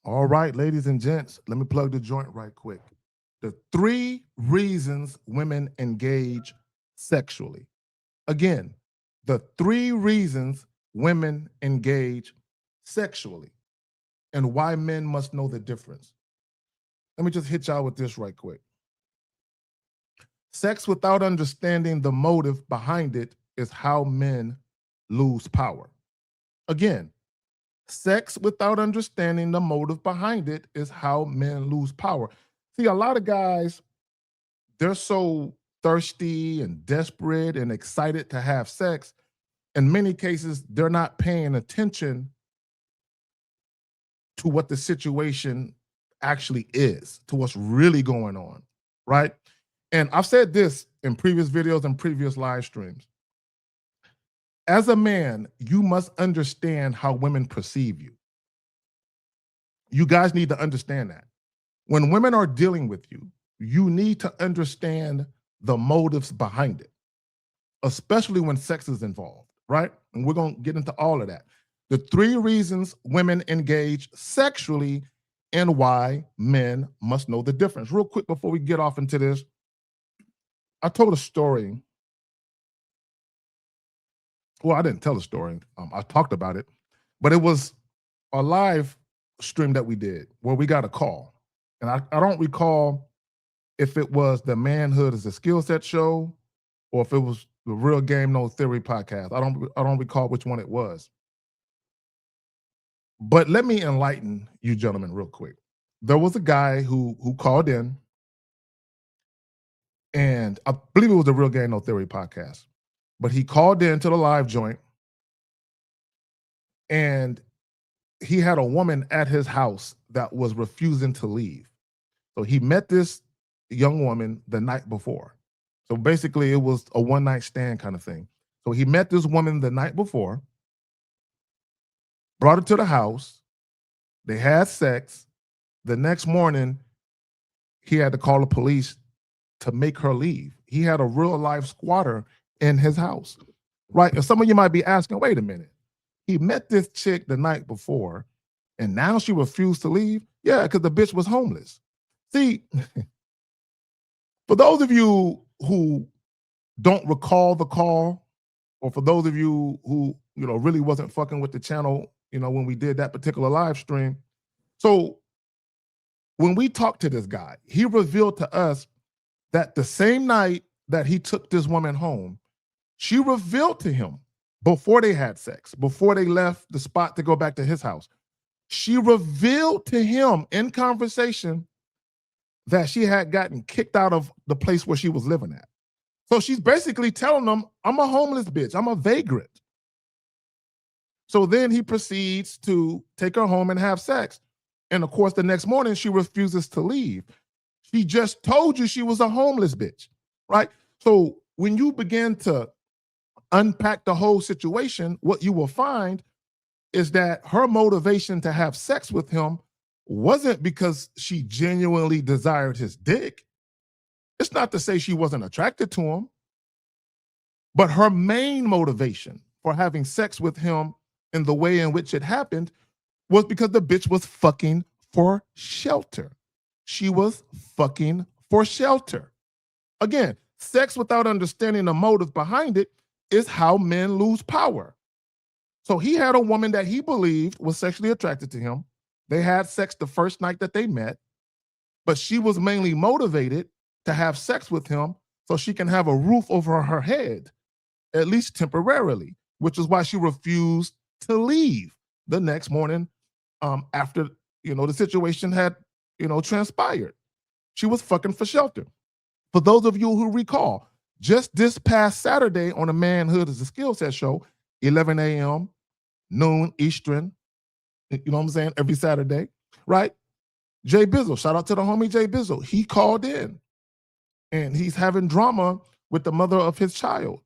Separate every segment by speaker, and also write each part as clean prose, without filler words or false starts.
Speaker 1: All right, ladies and gents, let me plug the joint right quick. The 3 reasons women engage sexually. Again, the 3 reasons women engage sexually and why men must know the difference. Let me just hit y'all with this right quick. Sex without understanding the motive behind it is how men lose power. Again, sex without understanding the motive behind it is how men lose power. See, a lot of guys, they're so thirsty and desperate and excited to have sex. In many cases, they're not paying attention to what the situation actually is, to what's really going on, right? And I've said this in previous videos and previous live streams. As a man, you must understand how women perceive you. You guys need to understand that. When women are dealing with you, you need to understand the motives behind it, especially when sex is involved, right? And we're going to get into all of that. The 3 reasons women engage sexually and why men must know the difference. Real quick before we get off into this, I told a story. Well, I didn't tell a story. I talked about it, but it was a live stream that we did where we got a call. And I don't recall if it was the Manhood is a Skill Set show or if it was the Real Game No Theory podcast. I don't recall which one it was. But let me enlighten you gentlemen real quick. There was a guy who called in, and I believe it was the Real Game No Theory podcast. But he called in to the live joint, and he had a woman at his house that was refusing to leave. So he met this young woman the night before. So basically it was a one-night stand kind of thing. So he met this woman the night before, brought her to the house, they had sex. The next morning, he had to call the police to make her leave. He had a real life squatter in his house, right? And some of you might be asking, wait a minute. He met this chick the night before, and now she refused to leave? Yeah, because the bitch was homeless. See, for those of you who don't recall the call, or for those of you who, really wasn't fucking with the channel, when we did that particular live stream. So when we talked to this guy, he revealed to us that the same night that he took this woman home, she revealed to him before they had sex, before they left the spot to go back to his house, she revealed to him in conversation that she had gotten kicked out of the place where she was living at. So she's basically telling him, I'm a homeless bitch. I'm a vagrant. So then he proceeds to take her home and have sex. And of course, the next morning, she refuses to leave. She just told you she was a homeless bitch, right? So when you begin to unpack the whole situation, what you will find is that her motivation to have sex with him wasn't because she genuinely desired his dick. It's not to say she wasn't attracted to him, but her main motivation for having sex with him in the way in which it happened was because the bitch was fucking for shelter. She was fucking for shelter. Again, sex without understanding the motive behind it is how men lose power. So he had a woman that he believed was sexually attracted to him. They had sex the first night that they met, but she was mainly motivated to have sex with him so she can have a roof over her head, at least temporarily, which is why she refused to leave the next morning after, the situation had, transpired. She was fucking for shelter. For those of you who recall, just this past Saturday on the Manhood is a Skill Set show, 11 a.m., noon Eastern, you know what I'm saying, every Saturday, right? Jay Bizzle, shout out to the homie Jay Bizzle. He called in and he's having drama with the mother of his child,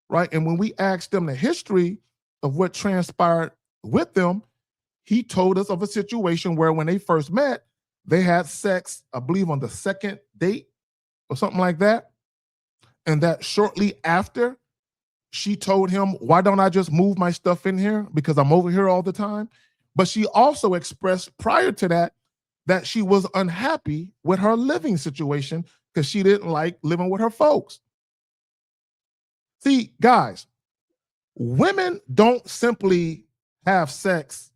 Speaker 1: right? And when we asked him the history of what transpired with them, he told us of a situation where when they first met, they had sex, I believe on the second date or something like that. And that shortly after, she told him, why don't I just move my stuff in here? Because I'm over here all the time. But she also expressed prior to that she was unhappy with her living situation because she didn't like living with her folks. See, guys, women don't simply have sex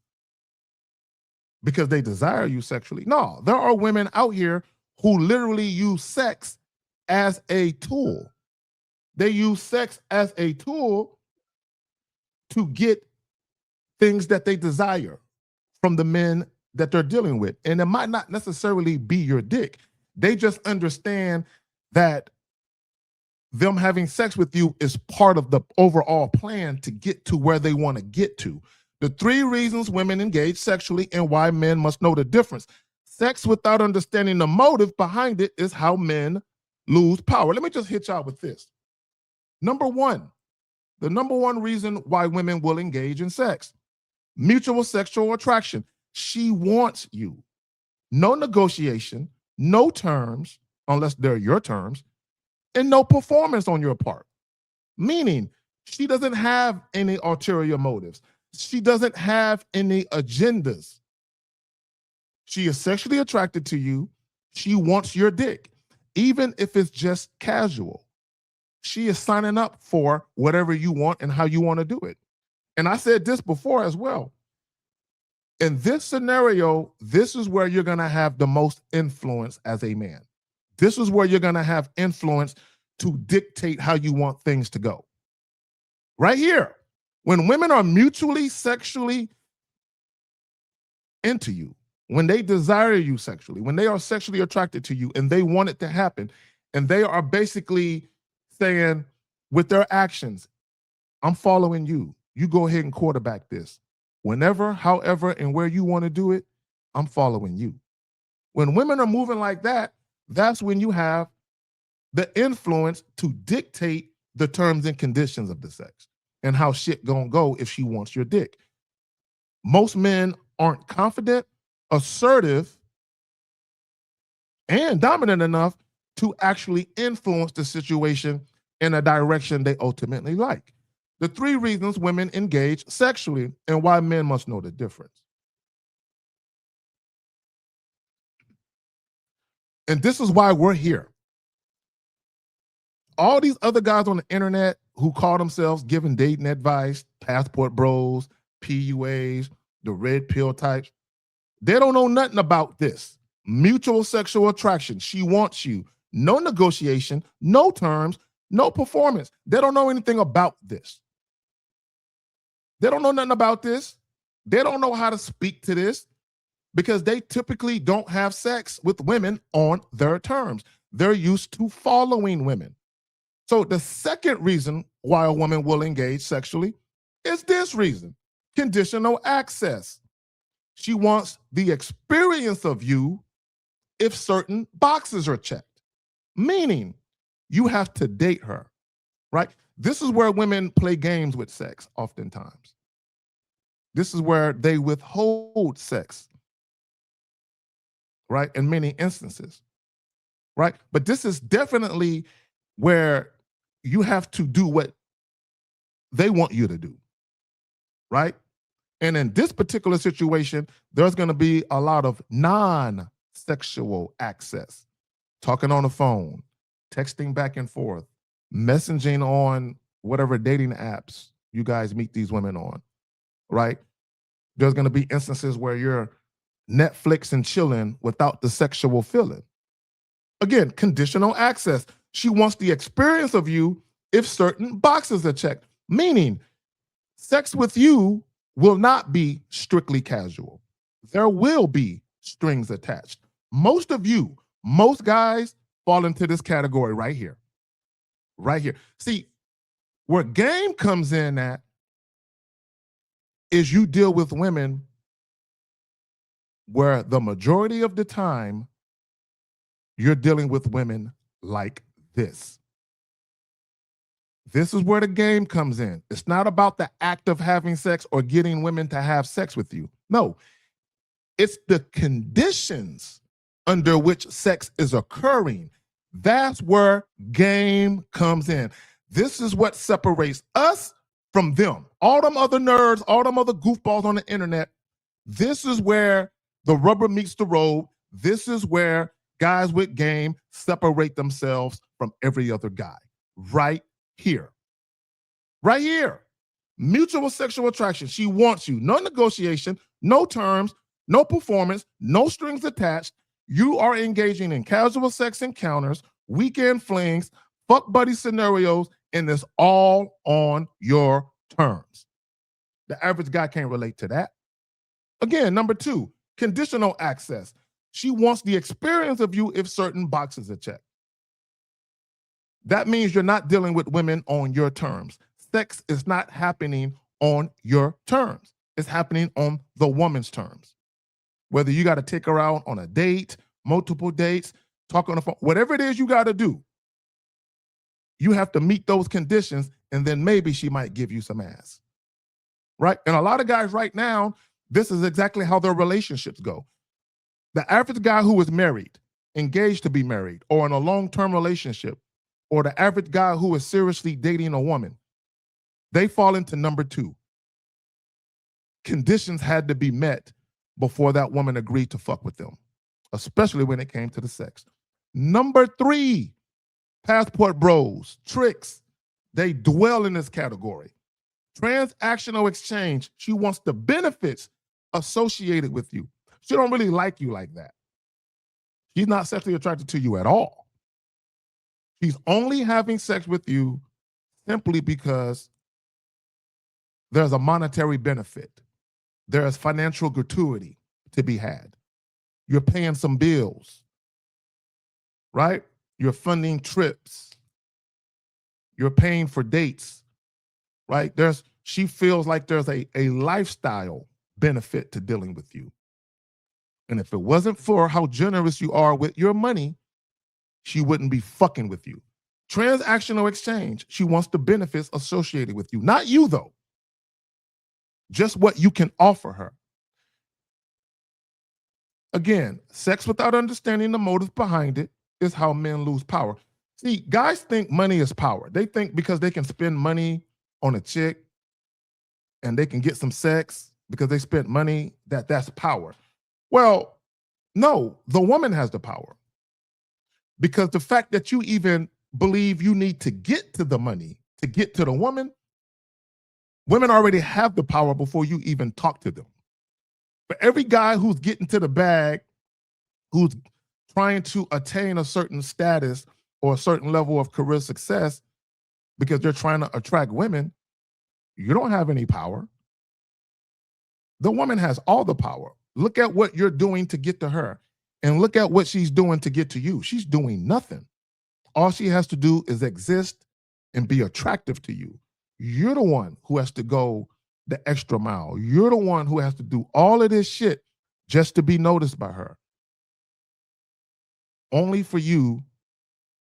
Speaker 1: because they desire you sexually. No, there are women out here who literally use sex as a tool. They use sex as a tool to get things that they desire from the men that they're dealing with. And it might not necessarily be your dick. They just understand that them having sex with you is part of the overall plan to get to where they want to get to. The 3 reasons women engage sexually and why men must know the difference. Sex without understanding the motive behind it is how men lose power. Let me just hit y'all with this. Number 1, the number 1 reason why women will engage in sex: mutual sexual attraction. She wants you. No negotiation, no terms, unless they're your terms, and no performance on your part. Meaning, she doesn't have any ulterior motives. She doesn't have any agendas. She is sexually attracted to you. She wants your dick, even if it's just casual. She is signing up for whatever you want and how you want to do it. And I said this before as well. In this scenario, this is where you're going to have the most influence as a man. This is where you're going to have influence to dictate how you want things to go. Right here. When women are mutually sexually into you, when they desire you sexually, when they are sexually attracted to you and they want it to happen, and they are basically saying with their actions, I'm following you. You go ahead and quarterback this. Whenever, however, and where you want to do it, I'm following you. When women are moving like that, that's when you have the influence to dictate the terms and conditions of the sex and how shit gonna go if she wants your dick. Most men aren't confident, assertive, and dominant enough to actually influence the situation in a direction they ultimately like. The 3 reasons women engage sexually and why men must know the difference. And this is why we're here. All these other guys on the internet who call themselves giving dating advice, passport bros, PUAs, the red pill types, they don't know nothing about this. Mutual sexual attraction. She wants you. No negotiation, no terms, no performance. They don't know anything about this. They don't know nothing about this. They don't know how to speak to this because they typically don't have sex with women on their terms. They're used to following women. So the second reason why a woman will engage sexually is this reason: conditional access. She wants the experience of you if certain boxes are checked. Meaning, you have to date her, right? This is where women play games with sex oftentimes. This is where they withhold sex, right? In many instances, right? But this is definitely where you have to do what they want you to do, right? And in this particular situation, there's going to be a lot of non-sexual access, talking on the phone, texting back and forth, messaging on whatever dating apps you guys meet these women on, right? There's going to be instances where you're Netflix and chilling without the sexual feeling. Again, conditional access. She wants the experience of you if certain boxes are checked, meaning sex with you will not be strictly casual. There will be strings attached. Most guys fall into this category right here. Right here. See, where game comes in at is you deal with women where the majority of the time you're dealing with women like this. This is where the game comes in. It's not about the act of having sex or getting women to have sex with you. No, it's the conditions under which sex is occurring. That's where game comes in. This is what separates us from them. All them other nerds, all them other goofballs on the internet This is where the rubber meets the road. This is where guys with game separate themselves from every other guy. Right here. Right here. Mutual sexual attraction. She wants you. No negotiation, no terms, no performance, no strings attached. You are engaging in casual sex encounters, weekend flings, fuck buddy scenarios, and it's all on your terms. The average guy can't relate to that. Again, number 2, conditional access. She wants the experience of you if certain boxes are checked. That means you're not dealing with women on your terms. Sex is not happening on your terms. It's happening on the woman's terms. Whether you got to take her out on a date, multiple dates, talk on the phone, whatever it is you got to do, you have to meet those conditions, and then maybe she might give you some ass. Right? And a lot of guys right now, this is exactly how their relationships go. The average guy who is married, engaged to be married, or in a long-term relationship, or the average guy who is seriously dating a woman, they fall into number 2. Conditions had to be met before that woman agreed to fuck with them, especially when it came to the sex. Number 3, passport bros, tricks. They dwell in this category. Transactional exchange. She wants the benefits associated with you. She don't really like you like that. She's not sexually attracted to you at all. She's only having sex with you simply because there's a monetary benefit. There's financial gratuity to be had. You're paying some bills, right? You're funding trips. You're paying for dates, right? She feels like there's a lifestyle benefit to dealing with you. And if it wasn't for how generous you are with your money, she wouldn't be fucking with you. Transactional exchange. She wants the benefits associated with you. Not you, though. Just what you can offer her. Again, sex without understanding the motive behind it is how men lose power. See, guys think money is power. They think because they can spend money on a chick and they can get some sex because they spent money, that's power. Well, no, the woman has the power. Because the fact that you even believe you need to get to the money to get to the woman, women already have the power before you even talk to them. For every guy who's getting to the bag, who's trying to attain a certain status or a certain level of career success because they're trying to attract women, you don't have any power. The woman has all the power. Look at what you're doing to get to her, and look at what she's doing to get to you. She's doing nothing. All she has to do is exist and be attractive to you. You're the one who has to go the extra mile. You're the one who has to do all of this shit just to be noticed by her. Only for you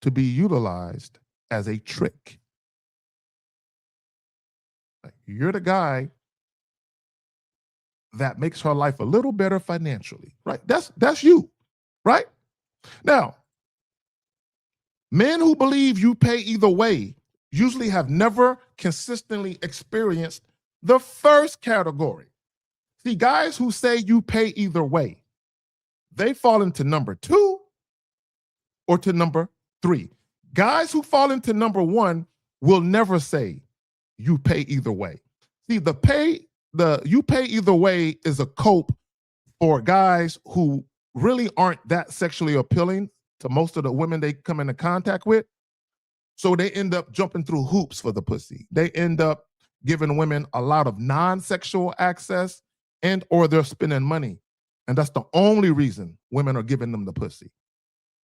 Speaker 1: to be utilized as a trick. You're the guy that makes her life a little better financially, right? That's you, right? Now, men who believe you pay either way usually have never consistently experienced the first category. See, guys who say you pay either way, they fall into number 2 or to number 3. Guys who fall into number 1 will never say you pay either way. See, you pay either way is a cope for guys who really aren't that sexually appealing to most of the women they come into contact with. So they end up jumping through hoops for the pussy. They end up giving women a lot of non-sexual access, and or they're spending money. And that's the only reason women are giving them the pussy.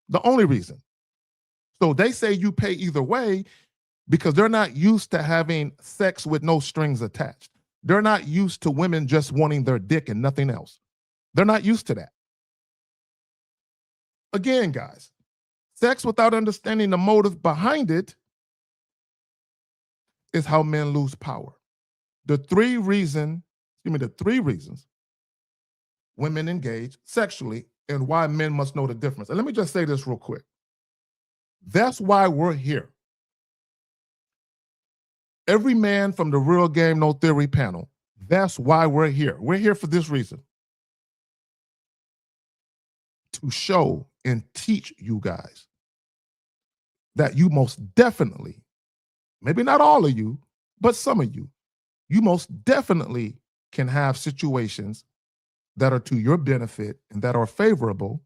Speaker 1: The only reason. So they say you pay either way because they're not used to having sex with no strings attached. They're not used to women just wanting their dick and nothing else. They're not used to that. Again, guys, sex without understanding the motive behind it is how men lose power. The three reasons women engage sexually and why men must know the difference. And let me just say this real quick. That's why we're here. Every man from the Real Game No Theory panel, that's why we're here. We're here for this reason. to show and teach you guys that you most definitely, maybe not all of you, but some of you most definitely can have situations that are to your benefit and that are favorable,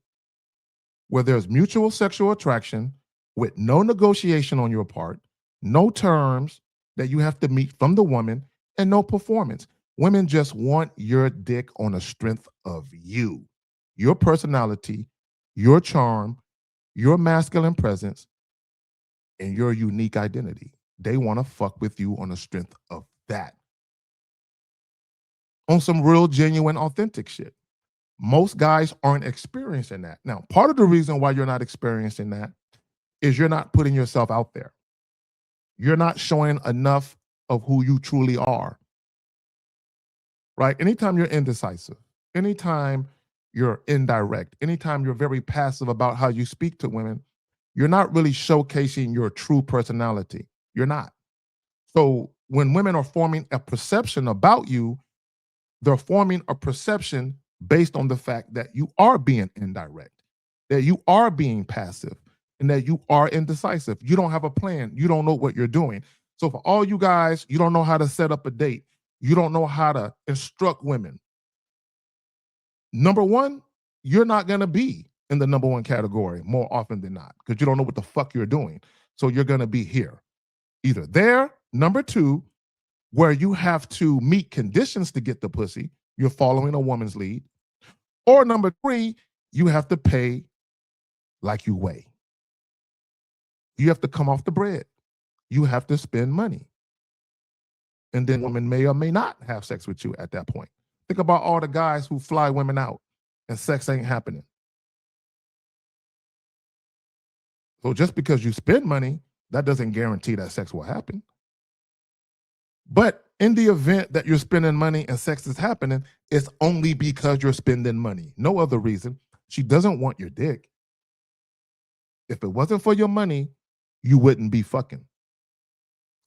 Speaker 1: where there's mutual sexual attraction with no negotiation on your part, no terms that you have to meet from the woman, and no performance. Women just want your dick on the strength of you, your personality, your charm, your masculine presence, and your unique identity. They want to fuck with you on the strength of that. On some real, genuine, authentic shit. Most guys aren't experiencing that. Now, part of the reason why you're not experiencing that is you're not putting yourself out there. You're not showing enough of who you truly are, right? Anytime you're indecisive, anytime you're indirect, anytime you're very passive about how you speak to women, you're not really showcasing your true personality. You're not. So when women are forming a perception about you, they're forming a perception based on the fact that you are being indirect, that you are being passive, and that you are indecisive. You don't have a plan. You don't know what you're doing. So for all you guys, you don't know how to set up a date. You don't know how to instruct women. Number one, you're not going to be in the number one category more often than not because you don't know what the fuck you're doing. So you're going to be here, either there. Number two, where you have to meet conditions to get the pussy, you're following a woman's lead. Or number three, you have to pay like you weigh. You have to come off the bread. You have to spend money. And then women may or may not have sex with you at that point. Think about all the guys who fly women out and sex ain't happening. So just because you spend money, that doesn't guarantee that sex will happen. But in the event that you're spending money and sex is happening, it's only because you're spending money. No other reason. She doesn't want your dick. If it wasn't for your money, you wouldn't be fucking.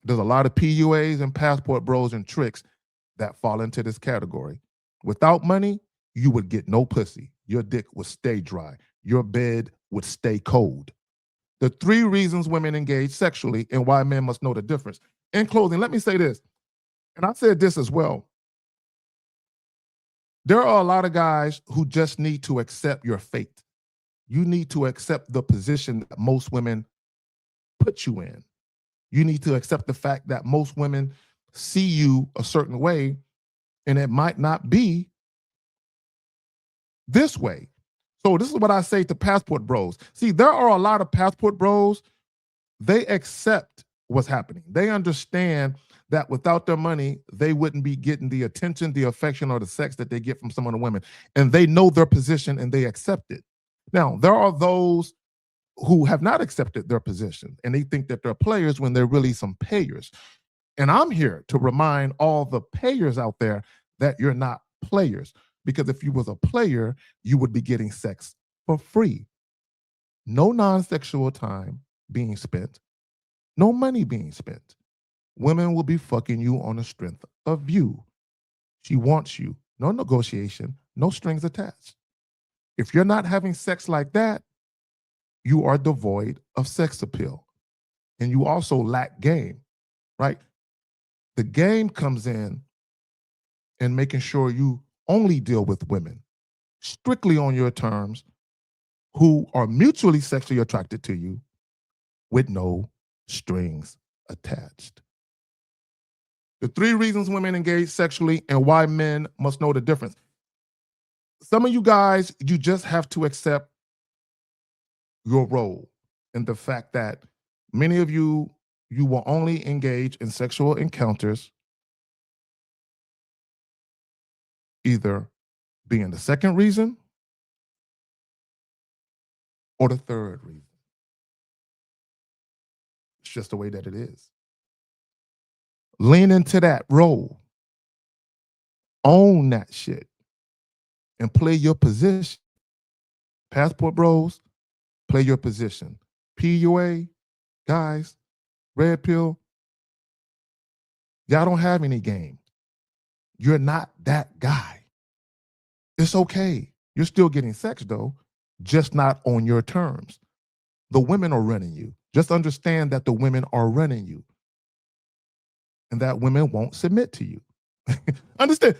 Speaker 1: There's a lot of PUAs and passport bros and tricks that fall into this category. Without money, you would get no pussy. Your dick would stay dry. Your bed would stay cold. The 3 reasons women engage sexually and why men must know the difference. In closing, let me say this, and I said this as well. There are a lot of guys who just need to accept your fate. You need to accept the position that most women put you in. You need to accept the fact that most women see you a certain way, and it might not be this way. So this is what I say to passport bros. See, there are a lot of passport bros, they accept what's happening. They understand that without their money, they wouldn't be getting the attention, the affection, or the sex that they get from some of the women. And they know their position and they accept it. Now, there are those who have not accepted their position and they think that they're players when they're really some payers. And I'm here to remind all the payers out there that you're not players. Because if you was a player, you would be getting sex for free. No non-sexual time being spent, no money being spent. Women will be fucking you on the strength of you. She wants you. No negotiation, no strings attached. If you're not having sex like that, you are devoid of sex appeal. And you also lack game, right? The game comes in making sure you only deal with women strictly on your terms who are mutually sexually attracted to you with no strings attached. The 3 reasons women engage sexually and why men must know the difference. Some of you guys, you just have to accept your role and the fact that many of you will only engage in sexual encounters either being the 2nd reason or the 3rd reason. It's just the way that it is. Lean into that role. Own that shit and play your position. Passport bros, play your position. PUA, guys, red pill, y'all don't have any game. You're not that guy. It's okay. You're still getting sex though, just not on your terms. The women are running you. Just understand that the women are running you and that women won't submit to you. Understand?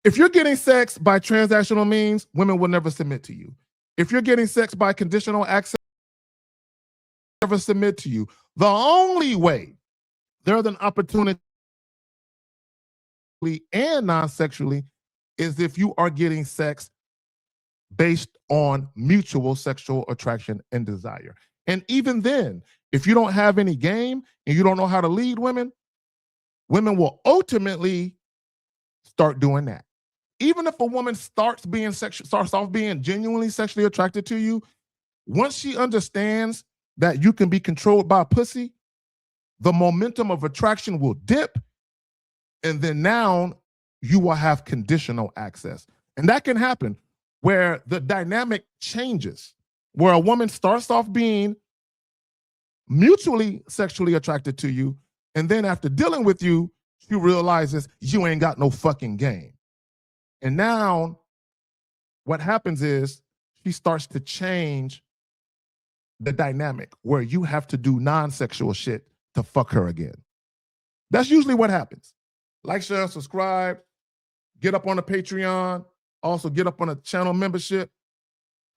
Speaker 1: If you're getting sex by transactional means, women will never submit to you. If you're getting sex by conditional access, never submit to you. The only way there's an opportunity and non-sexually is if you are getting sex based on mutual sexual attraction and desire. And even then, if you don't have any game and you don't know how to lead women, women will ultimately start doing that. Even if a woman starts off being genuinely sexually attracted to you, once she understands that you can be controlled by pussy, the momentum of attraction will dip, and then now you will have conditional access. And that can happen where the dynamic changes, where a woman starts off being mutually sexually attracted to you, and then after dealing with you, she realizes you ain't got no fucking game. And now what happens is she starts to change the dynamic where you have to do non-sexual shit to fuck her again. That's usually what happens. Like, share, subscribe, get up on the Patreon, also get up on a channel membership.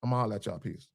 Speaker 1: I'm gonna holler at y'all. Peace.